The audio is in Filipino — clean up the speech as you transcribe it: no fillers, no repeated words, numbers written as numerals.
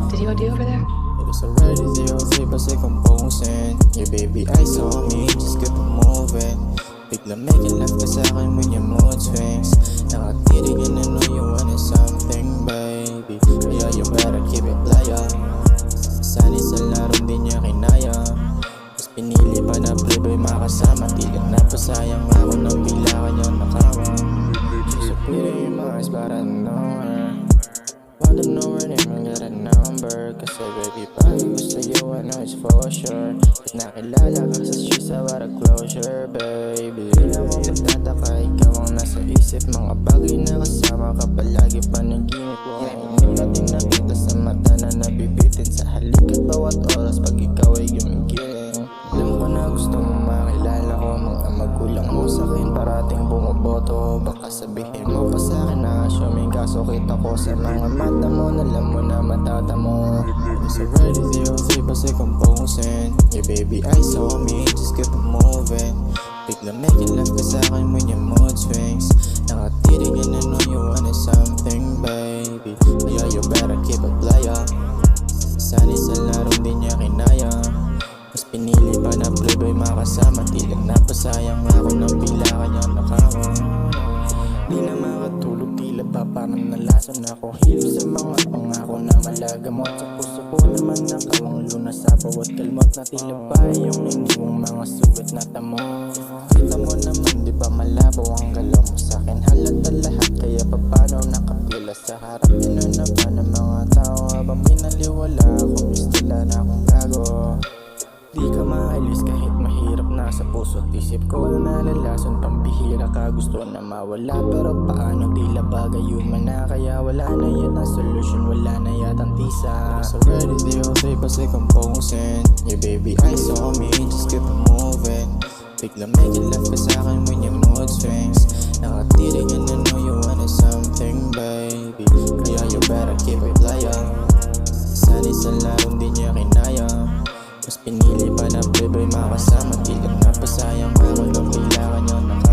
Did you OD over there? It was already 03 kasi composing. Your baby eyes on me, just keep it moving. Bigla making love ka sa'kin when your mood swings. Nakatitig and I know you wanted something, baby. Yeah, you better keep it playa. Sanay sa larong di niya kinaya. Mas pinili pa na playboy makasama. Tigang napasayang ako nang bigla kanyang nakawa. She's so pretty in my eyes but I know her. Want to know her name and get a number. Kasi baby pag gusto you I know it's for sure. Pag nakilala ka sa streets I want a closure, baby. Di na mo magtataka, ikaw ang nasa isip. Mga bagay na kasama ka palagi panaginip ko. Ngayon natin nakita sa mata na nabibitin sa halik at bawat oras pag ikaw ay gumigiling. Alam ko na gusto mo makilala ko. Mga magulang mo sa'kin parating bumoboto. Baka sabihin mo pa sa'kin na assuming kaso kita ko sa mga mata mo. Alam mo na matata mo. It's already 03 kasi composing. Your baby eyes on me, just keep it moving. Bigla making love ka sa'kin when your mood swings. Nakatitig and I know you wanted something, baby. Yeah, you better keep it playa. Sanay sa larong di niya kinaya. Mas pinili pa na playboy makasama. Tilang napasayang ako nang bigla kanyang nakawa. Di na makatulog, tila pa parang nalason ako. Hilip sa mga pangako na malagamot. Sa puso ko naman nakawang lunas sa bawat kalmot. Na tila pa yung iniwang mga sugat na tamo. Kita mo naman di ba malabo ang galaw mo sa'kin. Halata lahat kaya papano nakapila sa harap. Inanapan ng mga tao habang pinaliwala ako. Istila na akong gago. Di ka maalis kahit mahirap na sa puso't isip ko. Nalalason pambihira ka, gusto na mawala. Pero paano tila bagay human na. Kaya wala na yatang solusyon, wala na yatang tisa. It's already 03 kasi composing. Your baby eyes on me, just keep it moving. Bigla making love ka sa'kin when your mood swings. Nakatitig and I know you wanted something, baby. Kaya you better keep it playa. Sanay sa larong di niya kinaya. Mas pinili pa na playboy makasama. Tigang napasayang ako nang bigla kanyang nakawa.